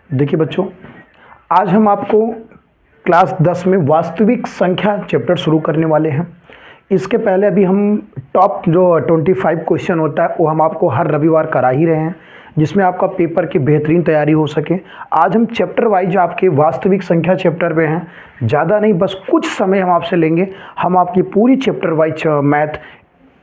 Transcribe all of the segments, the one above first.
देखिए बच्चों, आज हम आपको क्लास 10 में वास्तविक संख्या चैप्टर शुरू करने वाले हैं। इसके पहले अभी हम टॉप जो 25 क्वेश्चन होता है वो हम आपको हर रविवार करा ही रहे हैं, जिसमें आपका पेपर की बेहतरीन तैयारी हो सके। आज हम चैप्टर वाइज आपके वास्तविक संख्या चैप्टर पे हैं। ज़्यादा नहीं, बस कुछ समय हम आपसे लेंगे। हम आपकी पूरी चैप्टर वाइज मैथ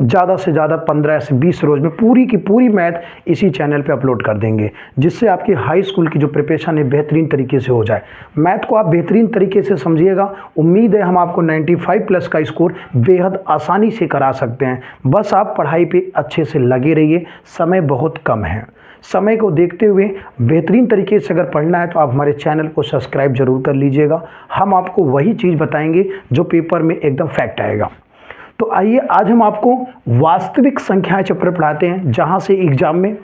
ज़्यादा से ज़्यादा 15 से 20 रोज़ में पूरी की पूरी मैथ इसी चैनल पे अपलोड कर देंगे, जिससे आपकी हाई स्कूल की जो प्रिपरेशन है बेहतरीन तरीके से हो जाए। मैथ को आप बेहतरीन तरीके से समझिएगा। उम्मीद है हम आपको 95 प्लस का स्कोर बेहद आसानी से करा सकते हैं। बस आप पढ़ाई पे अच्छे से लगे रहिए। समय बहुत कम है, समय को देखते हुए बेहतरीन तरीके से अगर पढ़ना है तो आप हमारे चैनल को सब्सक्राइब जरूर कर लीजिएगा। हम आपको वही चीज़ बताएंगे जो पेपर में एकदम फैक्ट आएगा। तो आइए आज हम आपको वास्तविक संख्याएं चैप्टर पढ़ाते हैं, जहां से एग्जाम में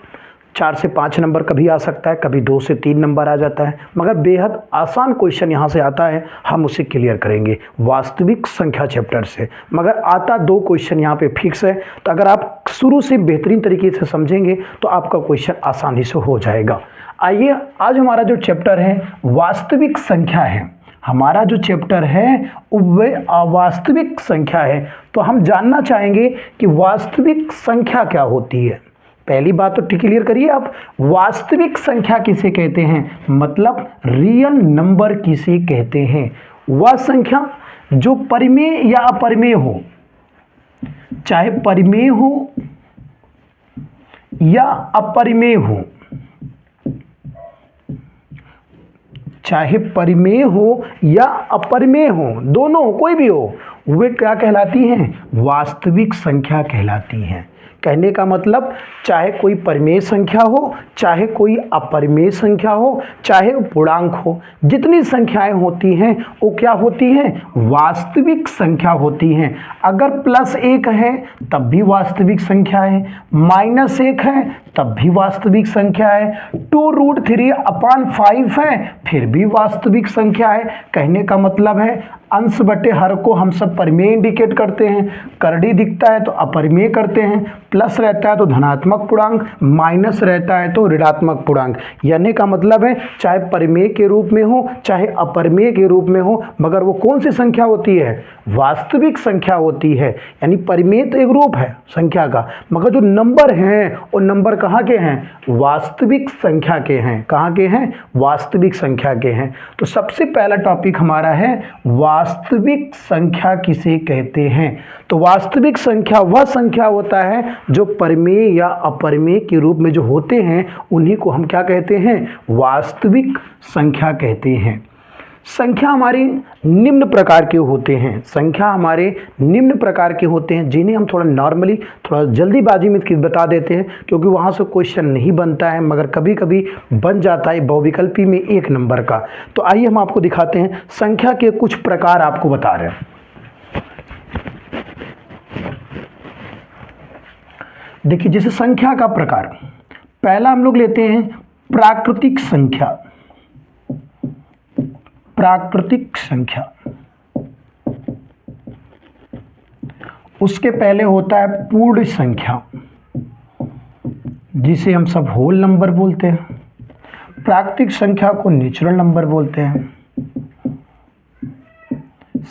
4 से 5 नंबर कभी आ सकता है, कभी 2 से 3 नंबर आ जाता है, मगर बेहद आसान क्वेश्चन यहां से आता है। हम उसे क्लियर करेंगे वास्तविक संख्या चैप्टर से, मगर आता 2 क्वेश्चन यहां पे फिक्स है। तो अगर आप शुरू से बेहतरीन तरीके से समझेंगे तो आपका क्वेश्चन आसानी से हो जाएगा। आइए आज हमारा जो चैप्टर है वास्तविक संख्या है, हमारा जो चैप्टर है वह अवास्तविक संख्या है। तो हम जानना चाहेंगे कि वास्तविक संख्या क्या होती है। पहली बात तो क्लियर करिए आप, वास्तविक संख्या किसे कहते हैं, मतलब रियल नंबर किसे कहते हैं। वह संख्या जो परिमेय या अपरिमेय हो, चाहे परिमेय हो या अपरिमेय हो, चाहे परिमेय हो या अपरिमेय हो, दोनों हो, कोई भी हो, वे क्या कहलाती हैं, वास्तविक संख्या कहलाती हैं। कहने का मतलब चाहे कोई परिमेय संख्या हो, चाहे कोई अपरिमेय संख्या हो, चाहे पूर्णांक हो, जितनी संख्याएं होती हैं वो क्या होती हैं, वास्तविक संख्या होती हैं। अगर +1 है तब भी वास्तविक संख्या है, -1 है तब भी वास्तविक संख्या है, 2√3/5 है फिर भी वास्तविक संख्या है। कहने का मतलब है अंश बटे हर को हम सब परिमेय इंडिकेट करते हैं, करड़ी दिखता है तो अपरिमेय करते हैं, प्लस रहता है तो धनात्मक पूर्णांक, माइनस रहता है तो ऋणात्मक पूर्णांक। यानी का मतलब है चाहे परिमेय के रूप में हो चाहे अपरिमेय के रूप में हो, मगर वो कौन सी संख्या होती है, वास्तविक संख्या होती है। यानी परिमेय तो एक रूप है संख्या का, मगर जो नंबर हैं वो नंबर कहाँ के हैं, वास्तविक संख्या के हैं। कहाँ के हैं, वास्तविक संख्या के हैं। तो सबसे पहला टॉपिक हमारा है वास्तविक संख्या किसे कहते हैं। तो वास्तविक संख्या वह संख्या होता है जो परिमेय या अपरिमेय के रूप में जो होते हैं, उन्हीं को हम क्या कहते हैं, वास्तविक संख्या कहते हैं। संख्या हमारी निम्न प्रकार के होते हैं, संख्या हमारे निम्न प्रकार के होते हैं, जिन्हें हम थोड़ा नॉर्मली थोड़ा जल्दीबाजी में बता देते हैं, क्योंकि वहाँ से क्वेश्चन नहीं बनता है, मगर कभी कभी बन जाता है बहुविकल्पी में 1 नंबर का। तो आइए हम आपको दिखाते हैं, संख्या के कुछ प्रकार आपको बता रहे हैं। देखिए जैसे संख्या का प्रकार, पहला हम लोग लेते हैं प्राकृतिक संख्या। प्राकृतिक संख्या, उसके पहले होता है पूर्ण संख्या, जिसे हम सब होल नंबर बोलते हैं। प्राकृतिक संख्या को नेचुरल नंबर बोलते हैं।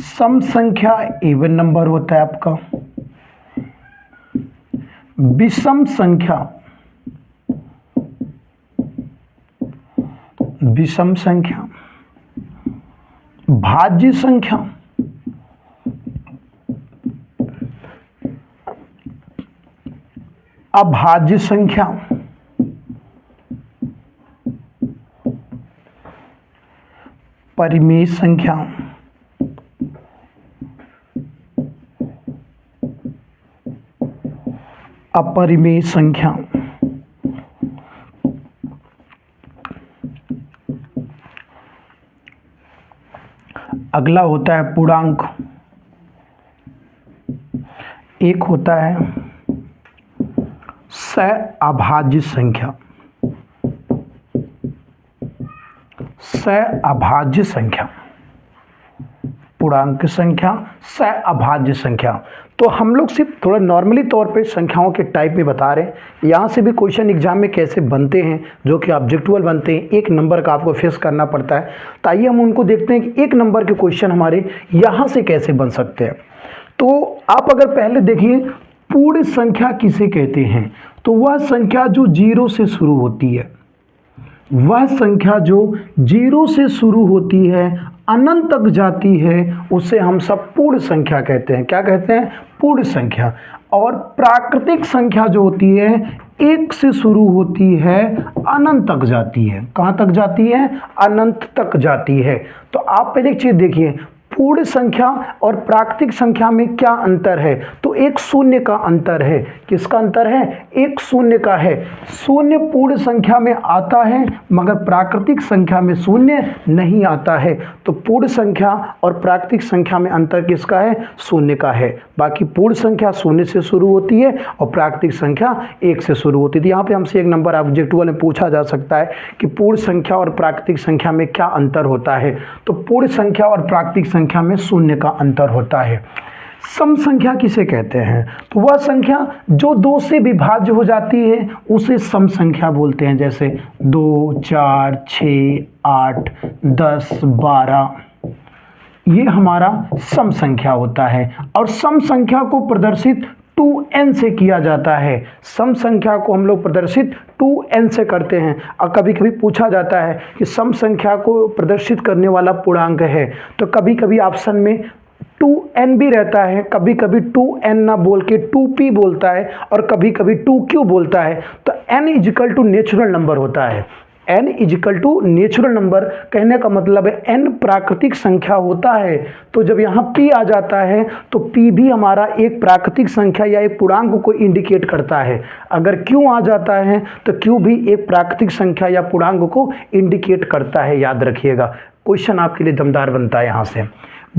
सम संख्या इवन नंबर होता है आपका। विषम संख्या, विषम संख्या, भाज्य संख्या, अभाज्य संख्या, परिमेय संख्या, अपरिमेय संख्या, अगला होता है पूर्णांक। एक होता है सहअभाज्य संख्या, सहअभाज्य संख्या, पूर्णांक संख्या, स अभाज्य संख्या। तो हम लोग सिर्फ थोड़ा नॉर्मली तौर पे संख्याओं के टाइप में बता रहे हैं। यहाँ से भी क्वेश्चन एग्जाम में कैसे बनते हैं, जो कि ऑब्जेक्टिवल बनते हैं, एक नंबर का आपको फेस करना पड़ता है। तो आइए हम उनको देखते हैं कि एक नंबर के क्वेश्चन हमारे यहाँ से कैसे बन सकते हैं। तो आप अगर पहले देखिए पूर्ण संख्या किसे कहते हैं, तो वह संख्या जो 0 से शुरू होती है, वह संख्या जो 0 से शुरू होती है अनंत तक जाती है, उसे हम सब पूर्ण संख्या कहते हैं। क्या कहते हैं? पूर्ण संख्या। और प्राकृतिक संख्या जो होती है 1 से शुरू होती है अनंत तक जाती है। कहाँ तक जाती है? अनंत तक जाती है। तो आप पहले एक चीज देखिए, पूर्ण संख्या और प्राकृतिक संख्या में क्या अंतर है? तो एक शून्य का अंतर है। किसका अंतर है? एक शून्य का है। शून्य पूर्ण संख्या में आता है मगर प्राकृतिक संख्या में शून्य नहीं आता है। तो पूर्ण संख्या और प्राकृतिक संख्या में अंतर किसका है? शून्य का है। बाकी पूर्ण संख्या शून्य से शुरू होती है और प्राकृतिक संख्या 1 से शुरू होती थी। यहाँ पे हमसे एक नंबर ऑब्जेक्टिव में पूछा जा सकता है कि पूर्ण संख्या और प्राकृतिक संख्या में क्या अंतर होता है। तो पूर्ण संख्या और प्राकृतिक संख्या में शून्य का अंतर होता है। सम संख्या किसे कहते हैं? तो वह संख्या जो 2 से विभाज्य हो जाती है उसे सम संख्या बोलते हैं। जैसे 2, 4, 6, 8, 10, 12, ये हमारा सम संख्या होता है। और सम संख्या को प्रदर्शित 2n से किया जाता है। सम संख्या को हम लोग प्रदर्शित 2n से करते हैं। और कभी कभी पूछा जाता है कि सम संख्या को प्रदर्शित करने वाला पूर्णांक है, तो कभी कभी ऑप्शन में 2n भी रहता है, कभी कभी 2n ना बोल के 2p बोलता है और कभी कभी 2q बोलता है। तो n equal to natural number होता है। n equal to natural number कहने का मतलब है n प्राकृतिक संख्या होता है। तो जब यहाँ p आ जाता है तो p भी हमारा एक प्राकृतिक संख्या या एक पूर्णांक को इंडिकेट करता है। अगर q आ जाता है तो q भी एक प्राकृतिक संख्या या पूर्णांक को इंडिकेट करता है। याद रखिएगा, क्वेश्चन आपके लिए दमदार बनता है। यहाँ से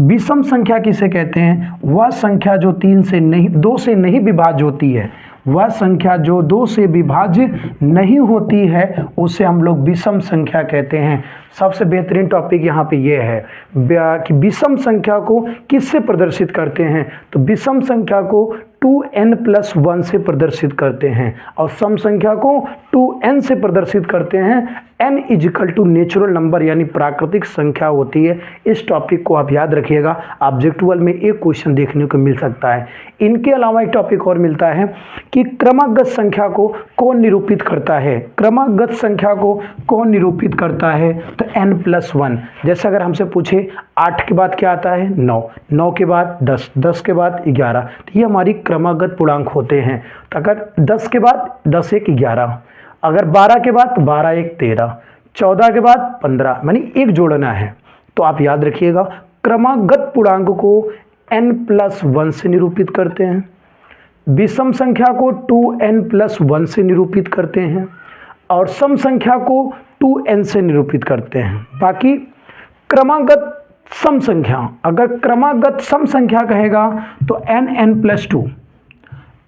विषम संख्या किसे कहते हैं? वह संख्या जो 2 से नहीं विभाज्य होती है। वह संख्या जो 2 से विभाज्य नहीं होती है उसे हम लोग विषम संख्या कहते हैं। सबसे बेहतरीन टॉपिक यहाँ पे ये है कि विषम संख्या को किससे प्रदर्शित करते हैं? तो विषम संख्या को 2n+1 से प्रदर्शित करते हैं और सम संख्या को 2n से प्रदर्शित करते हैं। n equal to natural number यानी प्राकृतिक संख्या होती है। इस टॉपिक को आप याद रखिएगा, ऑब्जेक्टिवल में एक क्वेश्चन देखने को मिल सकता है। इनके अलावा एक टॉपिक और मिलता है कि क्रमागत संख्या को कौन निरूपित करता है? क्रमागत संख्या को कौन निरूपित करता है? तो n+1। जैसे अगर हमसे पूछे 8 के बाद क्या आता है? 9, 9 के बाद 10, 10 के बाद 11, तो ये हमारी क्रमागत पूर्णांक होते हैं। तो अगर 10 के बाद 10 1 11, अगर 12 के बाद 12 1 13, 14 के बाद 15, यानी एक जोड़ना है। तो आप याद रखिएगा क्रमागत पूर्णांक को n+1 से निरूपित करते हैं, विषम संख्या को 2n+1 से निरूपित करते हैं और सम संख्या को 2n से निरूपित करते हैं। बाकी क्रमागत सम संख्या, अगर क्रमागत सम संख्या कहेगा तो n+2,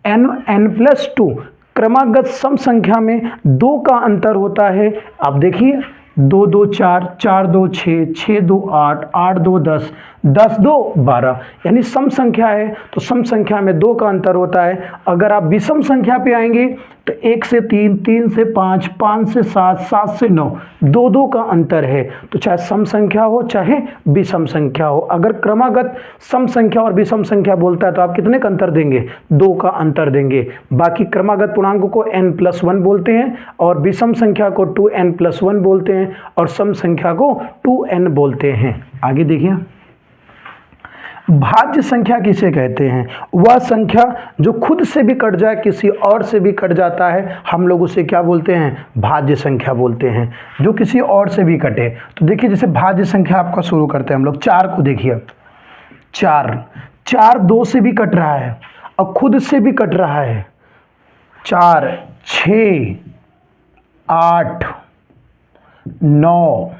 n+2 क्रमागत सम संख्या में 2 का अंतर होता है। आप देखिए 2 2 4, 4 2 6, 6 2 8, 8 2 10, 10 2 12, यानी सम संख्या है तो सम संख्या में 2 का अंतर होता है। अगर आप विषम संख्या पे आएंगे तो 1 से 3, 3 से 5, 5 से 7, 7 से 9, 2 2 का अंतर है। तो चाहे सम संख्या हो चाहे विषम संख्या हो, अगर क्रमागत सम संख्या और विषम संख्या बोलता है तो आप कितने का अंतर देंगे? 2 का अंतर देंगे। बाकी क्रमागत पूर्णांक को n+1 बोलते हैं और विषम संख्या को 2n+1 बोलते हैं और सम संख्या को 2n बोलते हैं। आगे देखिए भाज्य संख्या किसे कहते हैं? वह संख्या जो खुद से भी कट जाए, किसी और से भी कट जाता है, हम लोग उसे क्या बोलते हैं? भाज्य संख्या बोलते हैं। जो किसी और से भी कटे, तो देखिए जैसे भाज्य संख्या आपका शुरू करते हैं हम लोग। 4 को देखिए, 4 2 से भी कट रहा है और खुद से भी कट रहा है। 4 6 8 9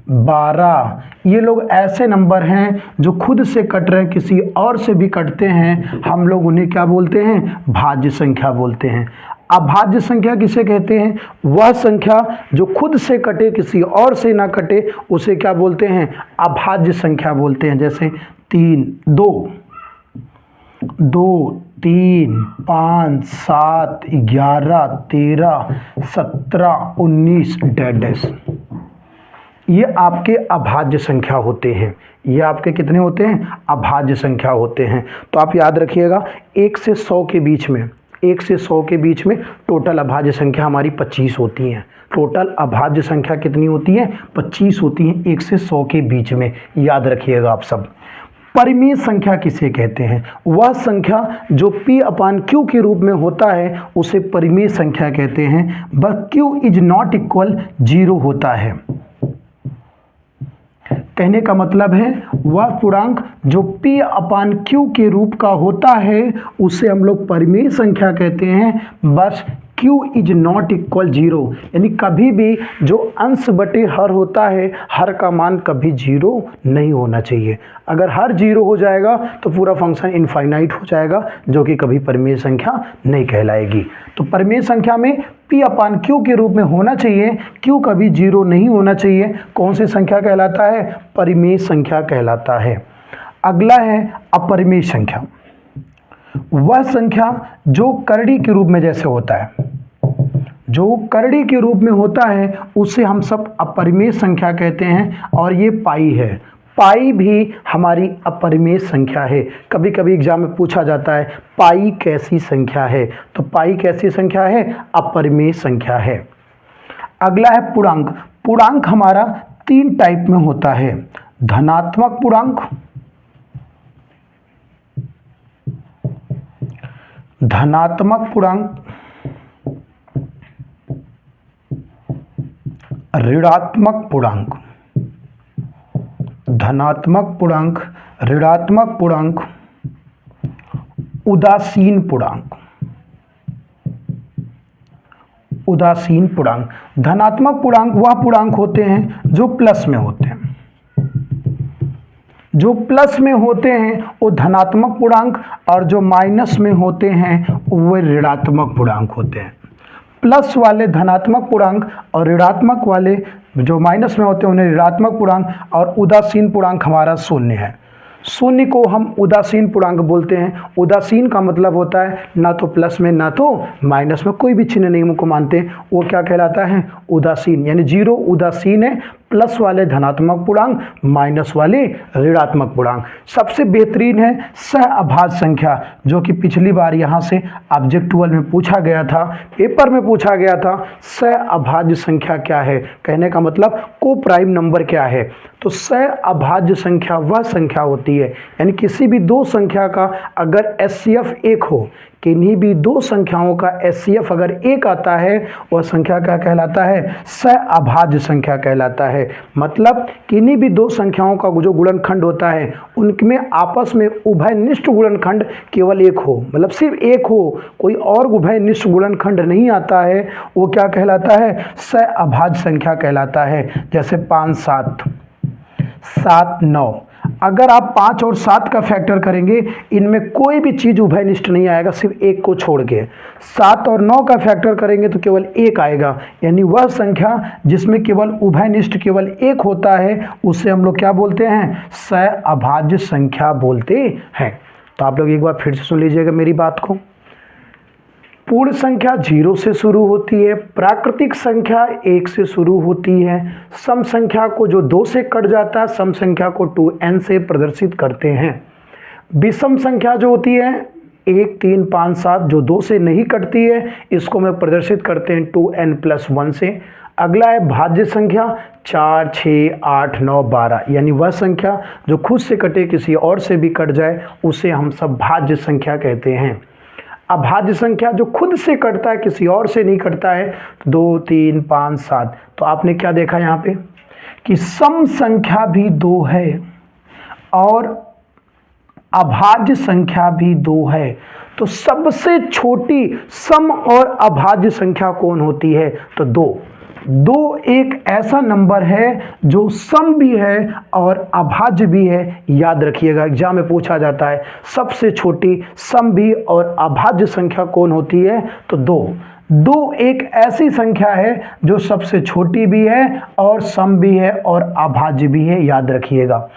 12, ये लोग ऐसे नंबर हैं जो खुद से कट रहे हैं, किसी और से भी कटते हैं, हम लोग उन्हें क्या बोलते हैं? भाज्य संख्या बोलते हैं। अभाज्य संख्या किसे कहते हैं? वह संख्या जो खुद से कटे, किसी और से ना कटे, उसे क्या बोलते हैं? अभाज्य संख्या बोलते हैं। जैसे 3 2 2 3 5 7 11 13 17 19 डैश। ये आपके अभाज्य संख्या होते हैं। ये आपके कितने होते हैं? अभाज्य संख्या होते हैं। तो आप याद रखिएगा 1 से 100 के बीच में, 1 से 100 के बीच में टोटल अभाज्य संख्या हमारी 25 होती हैं। टोटल अभाज्य संख्या कितनी होती है? 25 होती हैं 1 से 100 के बीच में। याद रखिएगा आप सब। परिमेय संख्या किसे कहते हैं? वह संख्या जो P/Q के रूप में होता है उसे परिमेय संख्या कहते हैं। बस Q इज नॉट इक्वल 0 होता है। कहने का मतलब है वह पूर्णांक जो P/Q के रूप का होता है उसे हम लोग परिमेय संख्या कहते हैं। बस Q इज नॉट इक्वल 0, यानी कभी भी जो अंश बटे हर होता है, हर का मान कभी 0 नहीं होना चाहिए। अगर हर 0 हो जाएगा तो पूरा फंक्शन इनफाइनाइट हो जाएगा, जो कि कभी परिमेय संख्या नहीं कहलाएगी। तो परिमेय संख्या में P/Q के रूप में होना चाहिए, Q कभी 0 नहीं होना चाहिए। कौन सी संख्या कहलाता है? परिमेय संख्या कहलाता है। अगला है अपरिमेय संख्या। वह संख्या जो करड़ी के रूप में जैसे होता है, जो करड़ी के रूप में होता है उसे हम सब अपरिमेय संख्या कहते हैं। और ये पाई है, पाई भी हमारी अपरिमेय संख्या है। कभी कभी एग्जाम में पूछा जाता है पाई कैसी संख्या है, तो पाई कैसी संख्या है? अपरिमेय संख्या है। अगला है पूर्णांक। पूर्णांक हमारा 3 टाइप में होता है। धनात्मक पूर्णांक, धनात्मक पूर्णांक, ऋणात्मक पूर्णांक। धनात्मक पूर्णांक, ऋणात्मक पूर्णांक, उदासीन पूर्णांक। उदासीन पूर्णांक। धनात्मक पूर्णांक वह पूर्णांक होते हैं जो प्लस में होते हैं। जो प्लस में होते हैं वो धनात्मक पूर्णांक, और जो माइनस में होते हैं वो ऋणात्मक पूर्णांक होते हैं। प्लस वाले धनात्मक पूर्णांक और ऋणात्मक वाले जो माइनस में होते हैं उन्हें ऋणात्मक पूर्णांक, और उदासीन पूर्णांक हमारा शून्य है। शून्य को हम उदासीन पूर्णांक बोलते हैं। उदासीन का मतलब होता है ना तो प्लस में ना तो माइनस में, कोई भी चिन्ह नहीं को मानते, वो क्या कहलाता है? उदासीन। यानी 0 उदासीन है, प्लस वाले धनात्मक पूर्णांक, माइनस वाले ऋणात्मक पूर्णांक। सबसे बेहतरीन है सहअभाज्य संख्या, जो कि पिछली बार यहाँ से ऑब्जेक्ट 12 में पूछा गया था, पेपर में पूछा गया था। सहअभाज्य संख्या क्या है? कहने का मतलब को प्राइम नंबर क्या है? तो सहअभाज्य संख्या वह संख्या होती है, यानी किसी भी दो संख्या का अगर HCF 1 हो, किन्हीं भी दो संख्याओं का HCF अगर 1 आता है, वह संख्या क्या कहलाता है? सहअभाज्य संख्या कहलाता है। मतलब किन्हीं भी दो संख्याओं का जो गुणनखंड होता है उनमें आपस में उभयनिष्ठ गुणनखंड केवल 1 हो, मतलब सिर्फ 1 हो, कोई और उभयनिष्ठ गुणनखंड नहीं आता है, वो क्या कहलाता है? सहअभाज्य संख्या कहलाता है। जैसे 5 7 7 9, अगर आप 5 और 7 का फैक्टर करेंगे इनमें कोई भी चीज़ उभयनिष्ठ नहीं आएगा, सिर्फ 1 को छोड़ के। 7 और 9 का फैक्टर करेंगे तो केवल 1 आएगा, यानी वह संख्या जिसमें केवल उभयनिष्ठ केवल 1 होता है उसे हम लोग क्या बोलते हैं? सहअभाज्य संख्या बोलते हैं। तो आप लोग एक बार फिर से सुन लीजिएगा मेरी बात को। पूर्ण संख्या 0 से शुरू होती है, प्राकृतिक संख्या 1 से शुरू होती है, सम संख्या को जो 2 से कट जाता है सम संख्या को 2n से प्रदर्शित करते हैं। विषम संख्या जो होती है 1 3 5 7 जो 2 से नहीं कटती है, इसको मैं प्रदर्शित करते हैं 2n+1 से। अगला है भाज्य संख्या 4 6 8 9 12, यानी वह संख्या जो खुद से कटे किसी और से भी कट जाए उसे हम सब भाज्य संख्या कहते हैं। अभाज्य संख्या जो खुद से कटता है किसी और से नहीं कटता है, 2 3 5 7। तो आपने क्या देखा यहाँ पे कि सम संख्या भी 2 है और अभाज्य संख्या भी 2 है। तो सबसे छोटी सम और अभाज्य संख्या कौन होती है? तो 2 एक ऐसा नंबर है जो सम भी है और अभाज्य भी है। याद रखिएगा, एग्जाम में पूछा जाता है सबसे छोटी सम भी और अभाज्य संख्या कौन होती है? तो 2 एक ऐसी संख्या है जो सबसे छोटी भी है और सम भी है और अभाज्य भी है। याद रखिएगा।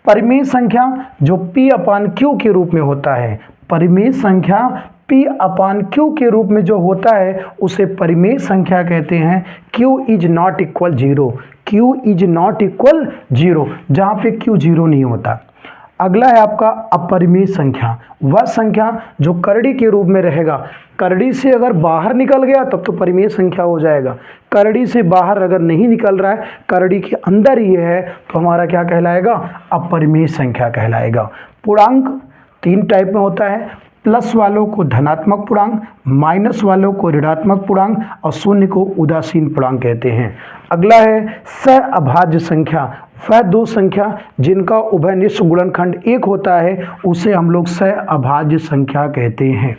परिमेय संख्या जो P अपान Q के रूप में होता है, परिमेय संख्या P अपान Q के रूप में जो होता है उसे परिमेय संख्या कहते हैं। Q is not equal 0, Q is not equal 0, जहाँ पे Q 0 नहीं होता। अगला है आपका अपरिमेय संख्या, वह संख्या जो करड़ी के रूप में रहेगा। करड़ी से अगर बाहर निकल गया तब तो परिमेय संख्या हो जाएगा, करड़ी से बाहर अगर नहीं निकल रहा है, करड़ी के अंदर ही है, तो हमारा क्या कहलाएगा? अपरिमेय संख्या कहलाएगा। पूर्णांक 3 टाइप में होता है, प्लस वालों को धनात्मक पूर्णांक, माइनस वालों को ऋणात्मक पूर्णांक और शून्य को उदासीन पूर्णांक कहते हैं। अगला है सहअभाज्य संख्या, वह दो संख्या जिनका उभयनिष्ठ गुणनखंड 1 होता है उसे हम लोग सहअभाज्य संख्या कहते हैं।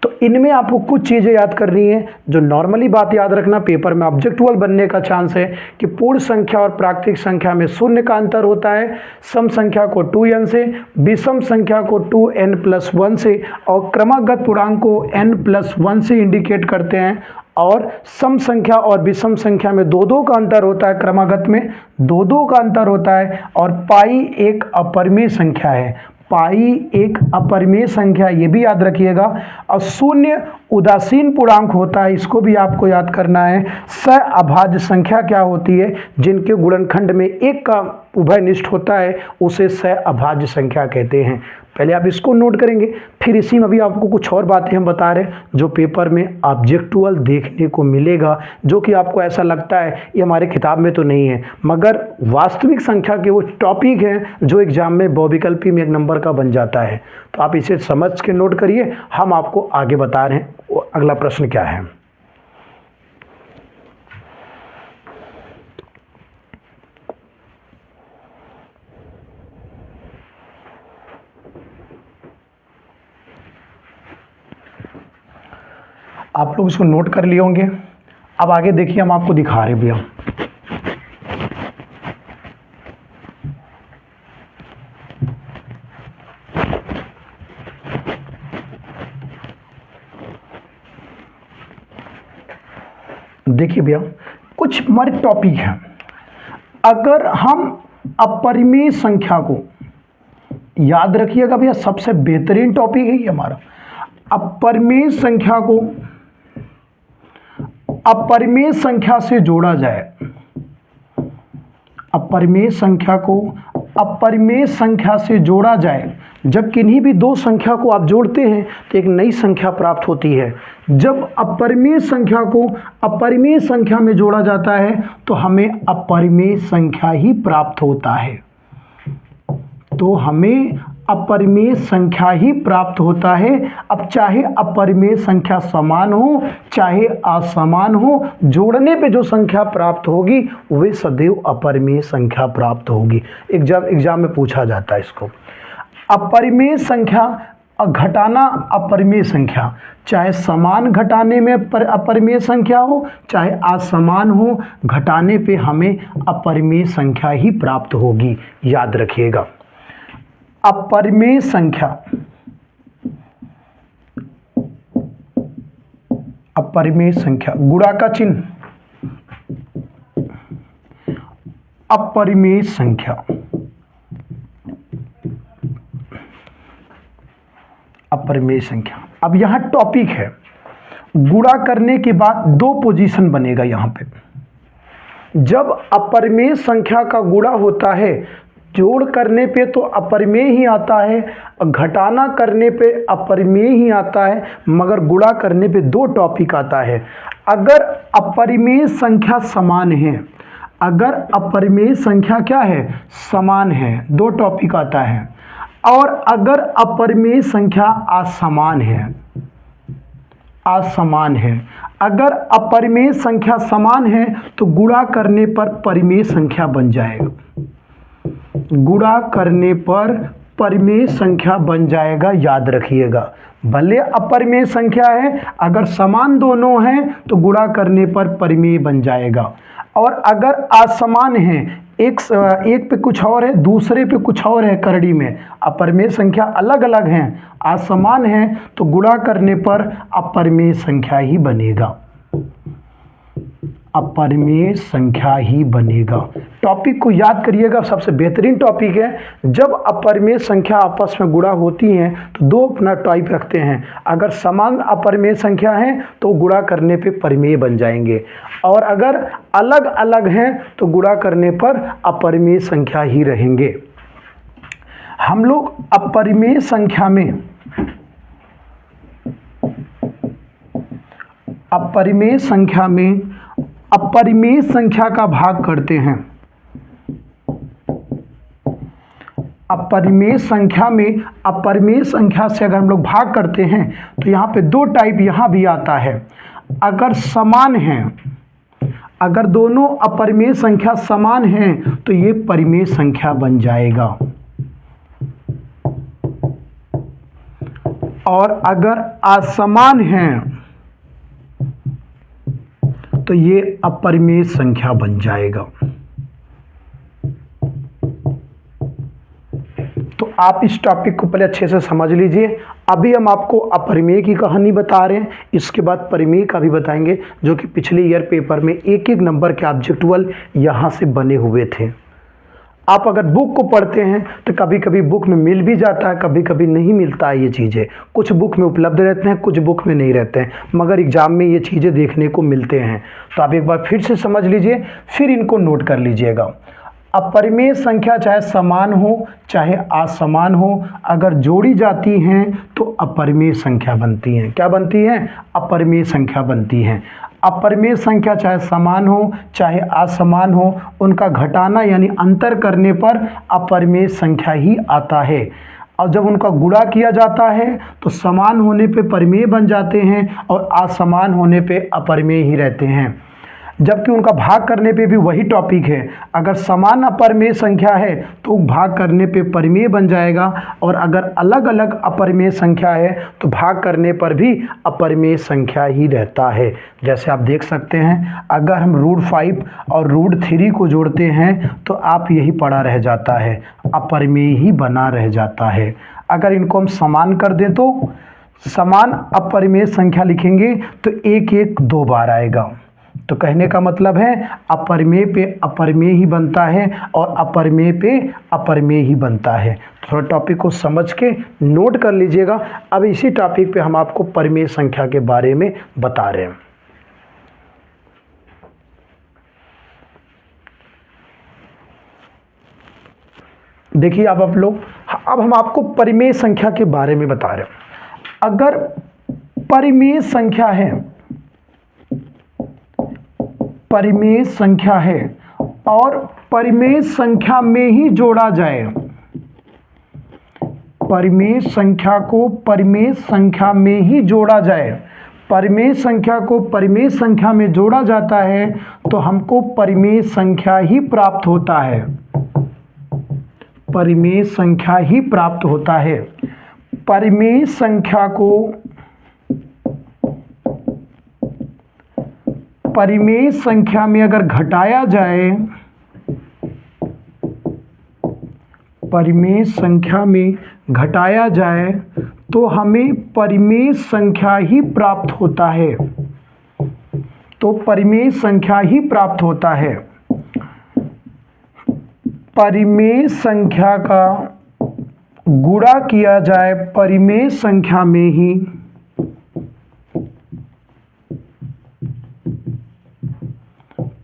तो इनमें आपको कुछ चीज़ें याद करनी है। जो नॉर्मली बात याद रखना, पेपर में ऑब्जेक्टिवल बनने का चांस है कि पूर्ण संख्या और प्राकृतिक संख्या में शून्य का अंतर होता है, सम संख्या को 2n से, विषम संख्या को 2n+1 से और क्रमागत पूर्णांक को n+1 से इंडिकेट करते हैं। और सम संख्या और विषम संख्या में 2-2 का अंतर होता है, क्रमागत में 2-2 का अंतर होता है। और पाई एक अपरिमेय संख्या है, पाई एक अपरिमेय संख्या, ये भी याद रखिएगा। और शून्य उदासीन पूर्णांक होता है, इसको भी आपको याद करना है। सहअभाज्य संख्या क्या होती है? जिनके गुणनखंड में 1 का उभयनिष्ठ होता है उसे सहअभाज्य संख्या कहते हैं। पहले आप इसको नोट करेंगे, फिर इसी में भी आपको कुछ और बातें हम बता रहे हैं जो पेपर में ऑब्जेक्टिवल देखने को मिलेगा, जो कि आपको ऐसा लगता है ये हमारे किताब में तो नहीं है, मगर वास्तविक संख्या के वो टॉपिक हैं जो एग्जाम में बहुविकल्पी में 1 नंबर का बन जाता है। तो आप इसे समझ के नोट करिए, हम आपको आगे बता रहे हैं। अगला प्रश्न क्या है? आप लोग इसको नोट कर लिए होंगे। अब आगे देखिए, हम आपको दिखा रहे भैया। देखिए भैया, कुछ हमारे टॉपिक हैं। अगर हम अपरिमेय संख्या को याद रखिएगा भैया, सबसे बेहतरीन टॉपिक है ये हमारा। अपरिमेय संख्या को अपरिमेय संख्या से जोड़ा जाए, अपरिमेय संख्या को अपरिमेय संख्या से जोड़ा जाए। जब किन्हीं भी 2 संख्या को आप जोड़ते हैं तो एक नई संख्या प्राप्त होती है। जब अपरिमेय संख्या को अपरिमेय संख्या में जोड़ा जाता है तो हमें अपरिमेय संख्या ही प्राप्त होता है, तो हमें अपरिमेय संख्या ही प्राप्त होता है। अब चाहे अपरिमेय संख्या समान हो चाहे असमान हो, जोड़ने पे जो संख्या प्राप्त होगी वे सदैव अपरिमेय संख्या प्राप्त होगी। एग्जाम में पूछा जाता है इसको। अपरिमेय संख्या घटाना अपरिमेय संख्या, चाहे समान घटाने में अपरिमेय संख्या हो चाहे असमान हो, घटाने पे हमें अपरिमेय संख्या ही प्राप्त होगी, याद रखिएगा। अपरिमेय संख्या, अपरिमेय संख्या गुणा का चिन्ह, अपरिमेय संख्या, अपरिमेय संख्या। अब यहां टॉपिक है, गुणा करने के बाद 2 पोजीशन बनेगा यहां पे। जब अपरिमेय संख्या का गुणा होता है, जोड़ करने पे तो अपरिमेय ही आता है, घटाना करने पे अपरिमेय ही आता है, मगर गुणा करने पे 2 टॉपिक आता है। अगर अपरिमेय संख्या समान है, अगर अपरिमेय संख्या क्या है? समान है, 2 टॉपिक आता है। और अगर अपरिमेय संख्या असमान है, असमान है, अगर अपरिमेय संख्या समान है तो गुणा करने पर परिमेय संख्या बन जाएगा, गुणा करने पर परिमेय संख्या बन जाएगा, याद रखिएगा। भले अपरिमेय संख्या है, अगर समान दोनों हैं तो गुणा करने पर परिमेय बन जाएगा। और अगर असमान है, एक पे कुछ और है दूसरे पे कुछ और है, करड़ी में अपरिमेय संख्या अलग अलग हैं, असमान है, तो गुणा करने पर अपरिमेय संख्या ही बनेगा। अपरिमेय संख्या ही बनेगा। टॉपिक को याद करिएगा, सबसे बेहतरीन टॉपिक है। जब अपरिमेय संख्या आपस में गुणा होती हैं तो दो अपना टाइप रखते हैं। अगर समान अपरिमेय संख्या है तो गुणा करने पे परिमेय बन जाएंगे, और अगर अलग अलग हैं तो गुणा करने पर अपरिमेय संख्या ही रहेंगे। हम लोग अपरिमेय संख्या में अपरिमेय संख्या का भाग करते हैं। अपरिमेय संख्या में अपरिमेय संख्या से अगर हम लोग भाग करते हैं तो यहाँ पे दो टाइप यहाँ भी आता है। अगर समान हैं, अगर दोनों अपरिमेय संख्या समान हैं तो ये परिमेय संख्या बन जाएगा, और अगर असमान हैं तो ये अपरिमेय संख्या बन जाएगा। तो आप इस टॉपिक को पहले अच्छे से समझ लीजिए। अभी हम आपको अपरिमेय की कहानी बता रहे हैं, इसके बाद परिमेय का भी बताएंगे, जो कि पिछले ईयर पेपर में एक एक नंबर के ऑब्जेक्टिव यहाँ से बने हुए थे। आप अगर बुक को पढ़ते हैं तो कभी कभी बुक में मिल भी जाता है, कभी कभी नहीं मिलता है। ये चीज़ें कुछ बुक में उपलब्ध रहते हैं, कुछ बुक में नहीं रहते हैं, मगर एग्जाम में ये चीज़ें देखने को मिलते हैं। तो आप एक बार फिर से समझ लीजिए, फिर इनको नोट कर लीजिएगा। अपरिमेय संख्या चाहे समान हो चाहे असमान हो, अगर जोड़ी जाती हैं तो अपरिमेय संख्या बनती हैं। क्या बनती हैं? अपरिमेय संख्या बनती हैं। अपरिमेय संख्या चाहे समान हो चाहे असमान हो, उनका घटाना यानी अंतर करने पर अपरिमेय संख्या ही आता है। और जब उनका गुणा किया जाता है तो समान होने पे परिमेय बन जाते हैं और असमान होने पे अपरिमेय ही रहते हैं। जबकि उनका भाग करने पे भी वही टॉपिक है। अगर समान अपरिमेय संख्या है तो भाग करने पे परिमेय बन जाएगा, और अगर अलग अलग अपरिमेय संख्या है तो भाग करने पर भी अपरिमेय संख्या ही रहता है। जैसे आप देख सकते हैं, अगर हम √5 और √3 को जोड़ते हैं तो आप यही पड़ा रह जाता है, अपरिमेय ही बना रह जाता है। अगर इनको हम समान कर दें तो समान अपरिमेय संख्या लिखेंगे तो 1 1 2 बार आएगा। तो कहने का मतलब है अपरिमेय पे अपरिमेय ही बनता है और अपरिमेय पे अपरिमेय ही बनता है। थोड़ा टॉपिक को समझ के नोट कर लीजिएगा। अब इसी टॉपिक पे हम आपको परिमेय संख्या के बारे में बता रहे हैं। देखिए अब आप लोग, अब हम आपको परिमेय संख्या के बारे में बता रहे हैं। अगर परिमेय संख्या है, परिमेय संख्या है और परिमेय संख्या में ही जोड़ा जाए, परिमेय संख्या को परिमेय संख्या में ही जोड़ा जाए, परिमेय संख्या को परिमेय संख्या में जोड़ा जाता है तो हमको परिमेय संख्या ही प्राप्त होता है, परिमेय संख्या ही प्राप्त होता है। परिमेय संख्या को परिमेय संख्या में अगर घटाया जाए, परिमेय संख्या में घटाया जाए तो हमें परिमेय संख्या ही प्राप्त होता है, तो परिमेय संख्या ही प्राप्त होता है। परिमेय संख्या का गुणा किया जाए परिमेय संख्या में ही,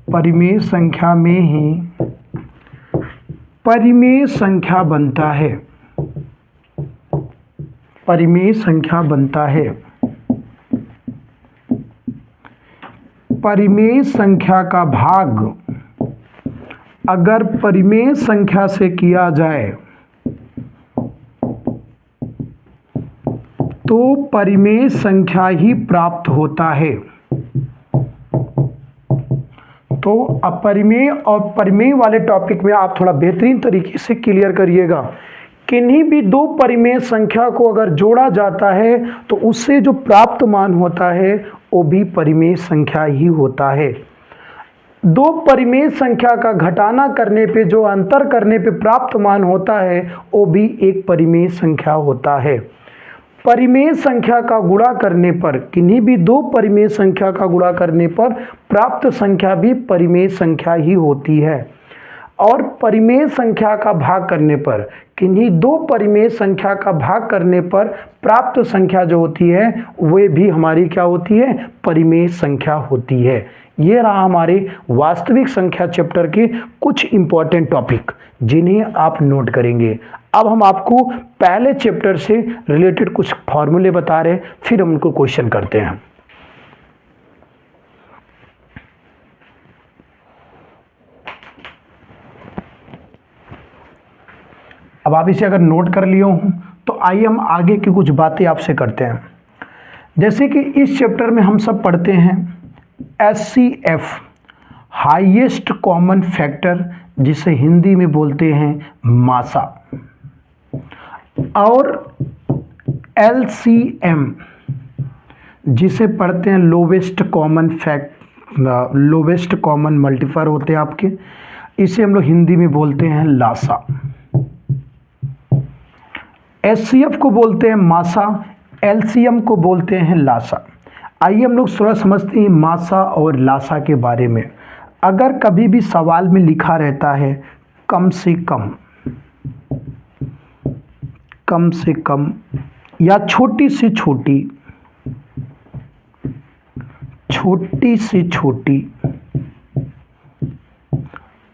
परिमेय संख्या में ही परिमेय संख्या बनता है, परिमेय संख्या बनता है। परिमेय संख्या का भाग अगर परिमेय संख्या से किया जाए तो परिमेय संख्या ही प्राप्त होता है। तो अपरिमेय और परिमेय वाले टॉपिक में आप थोड़ा बेहतरीन तरीके से क्लियर करिएगा। किन्हीं भी दो परिमेय संख्या को अगर जोड़ा जाता है तो उससे जो प्राप्त मान होता है वो भी परिमेय संख्या ही होता है। दो परिमेय संख्या का घटाना करने पे जो अंतर करने पे प्राप्त मान होता है वो भी एक परिमेय संख्या होता है। परिमेय संख्या का गुणा करने पर, किन्हीं भी दो परिमेय संख्या का गुणा करने पर प्राप्त संख्या भी परिमेय संख्या ही होती है। और परिमेय संख्या का भाग करने पर, किन्हीं दो परिमेय संख्या का भाग करने पर प्राप्त संख्या जो होती है वे भी हमारी क्या होती है, परिमेय संख्या होती है। ये रहा हमारे वास्तविक संख्या चैप्टर के कुछ इंपॉर्टेंट टॉपिक जिन्हें आप नोट करेंगे। अब हम आपको पहले चैप्टर से रिलेटेड कुछ फॉर्मूले बता रहे हैं, फिर हम उनको क्वेश्चन करते हैं। अब आप इसे अगर नोट कर लिए हो तो आइए हम आगे की कुछ बातें आपसे करते हैं। जैसे कि इस चैप्टर में हम सब पढ़ते हैं HCF, हाईएस्ट कॉमन फैक्टर, जिसे हिंदी में बोलते हैं मासा, और LCM जिसे पढ़ते हैं लोवेस्ट कॉमन मल्टीप्लायर होते हैं आपके, इसे हम लोग हिंदी में बोलते हैं लासा। HCF को बोलते हैं मासा, LCM को बोलते हैं लासा। आइए हम लोग थोड़ा समझते हैं मासा और लासा के बारे में। अगर कभी भी सवाल में लिखा रहता है कम से कम या छोटी से छोटी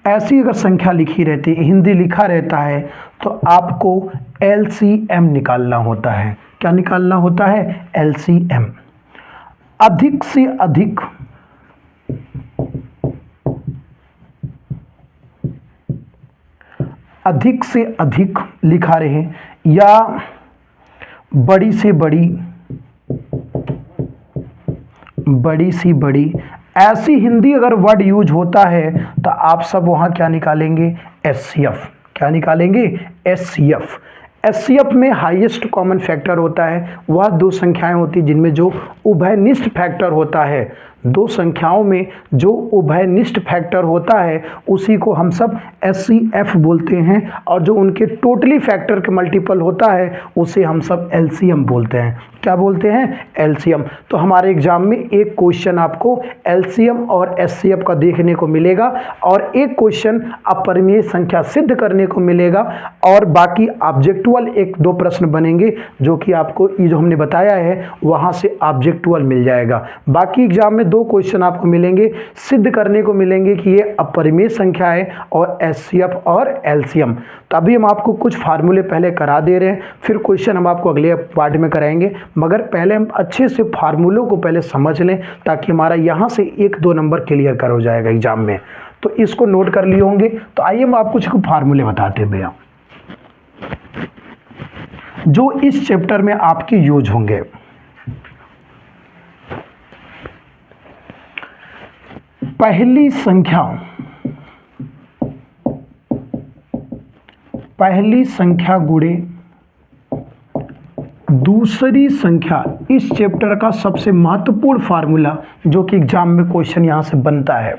ऐसी अगर संख्या लिखी रहती है, हिंदी लिखा रहता है, तो आपको LCM निकालना होता है। क्या निकालना होता है? LCM। अधिक से अधिक लिखा रहे या बड़ी से बड़ी ऐसी हिंदी अगर वर्ड यूज होता है तो आप सब वहां क्या निकालेंगे? HCF। क्या निकालेंगे? HCF। HCF में हाईएस्ट कॉमन फैक्टर होता है, वह दो संख्याएं होती जिनमें जो उभयनिष्ठ फैक्टर होता है, दो संख्याओं में जो उभयनिष्ठ फैक्टर होता है उसी को हम सब HCF बोलते हैं, और जो उनके टोटली फैक्टर के मल्टीपल होता है उसे हम सब LCM बोलते हैं। क्या बोलते हैं? LCM। तो हमारे एग्जाम में एक क्वेश्चन आपको LCM और HCF का देखने को मिलेगा, और एक क्वेश्चन अपरिमेय संख्या सिद्ध करने को मिलेगा, और बाकी ऑब्जेक्टुअल एक दो प्रश्न बनेंगे जो कि आपको ये जो हमने बताया है वहां से ऑब्जेक्टुअल मिल जाएगा। बाकी एग्जाम में दो क्वेश्चन आपको मिलेंगे, सिद्ध करने को मिलेंगे कि ये अपरिमेय संख्या है, और HCF और LCM। तो अभी हम आपको कुछ फार्मूले पहले करा दे रहे हैं, फिर क्वेश्चन हम आपको अगले पार्ट में कराएंगे, मगर पहले हम अच्छे से फार्मूलों को पहले समझ लें ताकि हमारा यहाँ से 1-2 नंबर क्लियर कर हो जाएगा एग्जाम में। तो इसको नोट कर लिए होंगे। तो आइए हम आपको कुछ फार्मूले बताते हैं भैया जो इस चैप्टर में आपके यूज होंगे। पहली संख्या गुणे दूसरी संख्या, इस चैप्टर का सबसे महत्वपूर्ण फार्मूला जो कि एग्जाम में क्वेश्चन यहां से बनता है।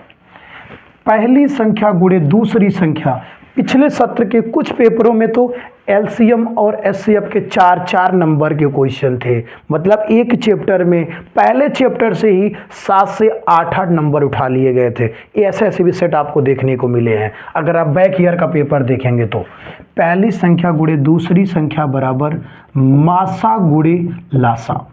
पहली संख्या गुणे दूसरी संख्या। पिछले सत्र के कुछ पेपरों में तो LCM और HCF के 4-4 नंबर के क्वेश्चन थे, मतलब एक चैप्टर में पहले चैप्टर से ही 7 से 8-8 नंबर उठा लिए गए थे। ऐसे भी सेट आपको देखने को मिले हैं अगर आप बैक ईयर का पेपर देखेंगे तो। पहली संख्या गुणे दूसरी संख्या बराबर मासा गुणे लासा।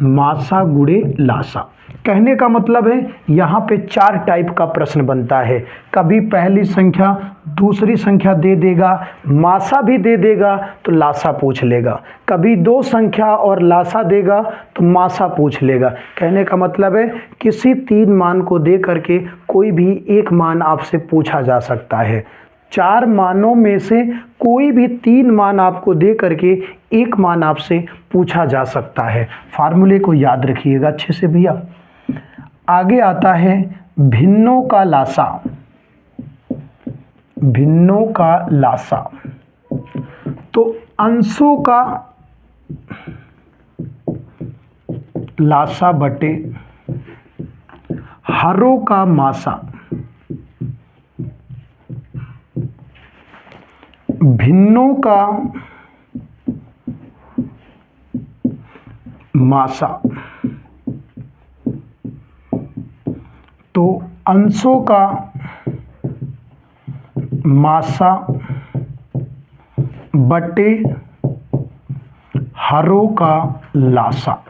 मासा गुणे लासा कहने का मतलब है यहाँ पे 4 टाइप का प्रश्न बनता है। कभी पहली संख्या दूसरी संख्या दे देगा, मासा भी दे देगा तो लासा पूछ लेगा, कभी 2 संख्या और लासा देगा तो मासा पूछ लेगा। कहने का मतलब है किसी 3 मान को दे करके कोई भी एक मान आपसे पूछा जा सकता है। 4 मानों में से कोई भी 3 मान आपको दे करके एक मान आपसे पूछा जा सकता है। फार्मूले को याद रखिएगा अच्छे से भैया। आगे आता है भिन्नों का लासा। भिन्नों का लासा तो अंशों का लासा बटे हरों का मासा। भिन्नों का मासा। तो अंशों का मासा बटे हरों का लासा।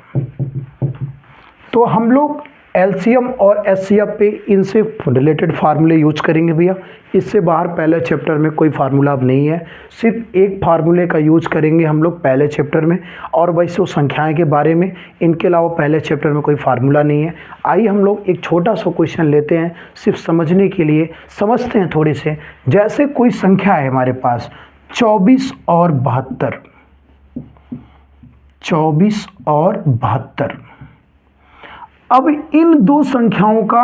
तो हम लोग एलसीएम और एचसीएफ पे इनसे रिलेटेड फार्मूले यूज करेंगे भैया। इससे बाहर पहले चैप्टर में कोई फार्मूला अब नहीं है, सिर्फ एक फार्मूले का यूज करेंगे हम लोग पहले चैप्टर में, और वैसे वो संख्याएं के बारे में। इनके अलावा पहले चैप्टर में कोई फार्मूला नहीं है। आइए हम लोग एक छोटा सा क्वेश्चन लेते हैं सिर्फ समझने के लिए, समझते हैं थोड़े से। जैसे कोई संख्या है हमारे पास 24 और 72, 24 और 72। अब इन दो संख्याओं का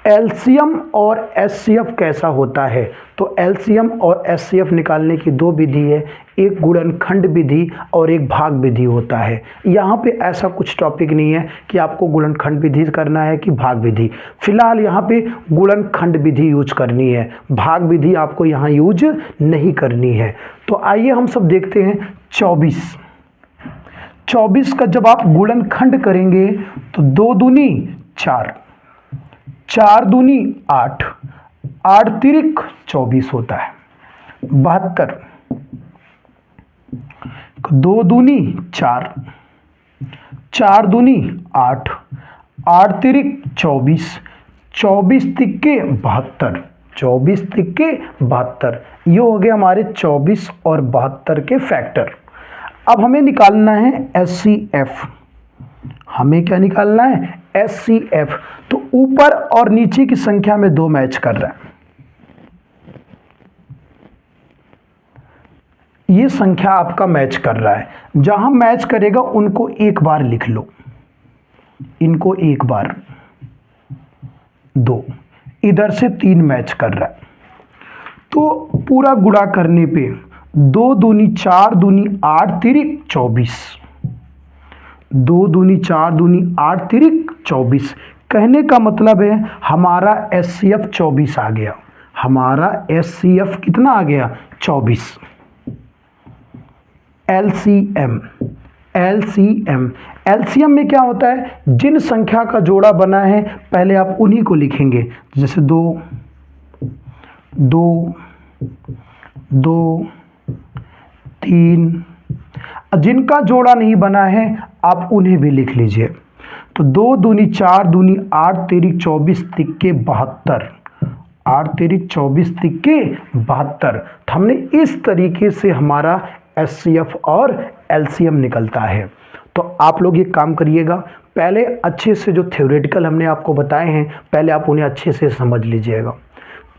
एलसीएम और एचसीएफ कैसा होता है? तो एलसीएम और एचसीएफ निकालने की दो विधि है, एक गुणनखंड विधि और एक भाग विधि होता है। यहाँ पे ऐसा कुछ टॉपिक नहीं है कि आपको गुणनखंड विधि करना है कि भाग विधि। फिलहाल यहाँ पे गुणनखंड विधि यूज करनी है, भाग विधि आपको यहाँ यूज नहीं करनी है। तो आइए हम सब देखते हैं 24 का जब आप गुणनखंड करेंगे तो 2 दूनी 4, 4 दूनी 8, 8 तिरिक 24 होता है। 72, 2 दूनी 4, 4 दूनी 8, 8 तिरिक 24, 24 तिक्के 72, 24 तिक्के 72। ये हो गए हमारे 24 और 72 के फैक्टर। अब हमें निकालना है एचसीएफ। हमें क्या निकालना है? एचसीएफ। तो ऊपर और नीचे की संख्या में 2 मैच कर रहा है। ये संख्या आपका मैच कर रहा है, जहां मैच करेगा उनको एक बार लिख लो, इनको एक बार, 2, इधर से 3 मैच कर रहा है। तो पूरा गुणा करने पे 2 दूनी 4 दूनी 8 तिरिक 24, 2 दूनी 4 दूनी 8 तिरिक 24। कहने का मतलब है हमारा एचसीएफ 24 आ गया। हमारा एचसीएफ कितना आ गया? 24। एलसीएम, एलसीएम में क्या होता है? जिन संख्या का जोड़ा बना है पहले आप उन्हीं को लिखेंगे, जैसे 2 2 2 3। जिनका जोड़ा नहीं बना है आप उन्हें भी लिख लीजिए। तो 2 दूनी 4 दूनी 8 तिरिक 24 तिक्के 72, 8 तिरिक 24 तिक्के 72। तो हमने इस तरीके से हमारा एचसीएफ और एलसीएम निकलता है। तो आप लोग ये काम करिएगा, पहले अच्छे से जो थ्योरेटिकल हमने आपको बताए हैं पहले आप उन्हें अच्छे से समझ लीजिएगा।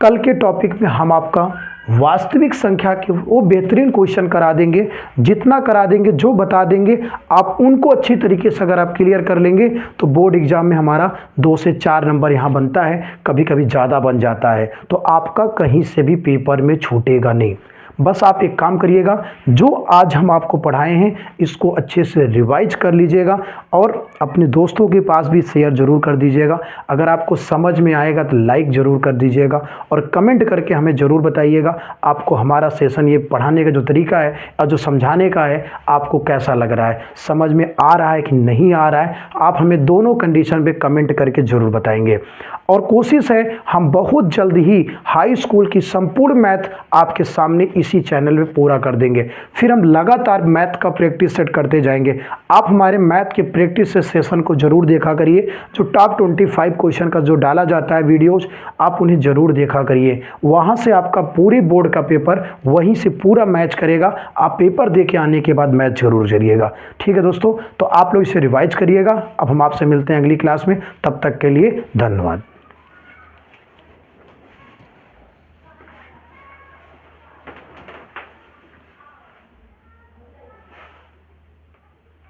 कल के टॉपिक में हम आपका वास्तविक संख्या के वो बेहतरीन क्वेश्चन करा देंगे, जितना करा देंगे, जो बता देंगे, आप उनको अच्छी तरीके से अगर आप क्लियर कर लेंगे तो बोर्ड एग्जाम में हमारा 2 से 4 नंबर यहाँ बनता है, कभी कभी ज़्यादा बन जाता है। तो आपका कहीं से भी पेपर में छूटेगा नहीं। बस आप एक काम करिएगा, जो आज हम आपको पढ़ाए हैं इसको अच्छे से रिवाइज कर लीजिएगा और अपने दोस्तों के पास भी शेयर जरूर कर दीजिएगा। अगर आपको समझ में आएगा तो लाइक ज़रूर कर दीजिएगा और कमेंट करके हमें ज़रूर बताइएगा आपको हमारा सेशन, ये पढ़ाने का जो तरीका है और जो समझाने का है, आपको कैसा लग रहा है, समझ में आ रहा है कि नहीं आ रहा है। आप हमें दोनों कंडीशन पे कमेंट करके ज़रूर बताएंगे। और कोशिश है हम बहुत जल्द ही हाई स्कूल की संपूर्ण मैथ आपके सामने इसी चैनल में पूरा कर देंगे। फिर हम लगातार मैथ का प्रैक्टिस सेट करते जाएंगे। आप हमारे मैथ के प्रैक्टिस सेशन को जरूर देखा करिए, जो टॉप 25 क्वेश्चन का जो डाला जाता है वीडियोज, आप उन्हें जरूर देखा करिए। वहां से आपका पूरे बोर्ड का पेपर वहीं से पूरा मैच करेगा। आप पेपर दे के आने के बाद मैच जरूर करिएगा। ठीक है दोस्तों, तो आप लोग इसे रिवाइज करिएगा। अब हम आपसे मिलते हैं अगली क्लास में, तब तक के लिए धन्यवाद।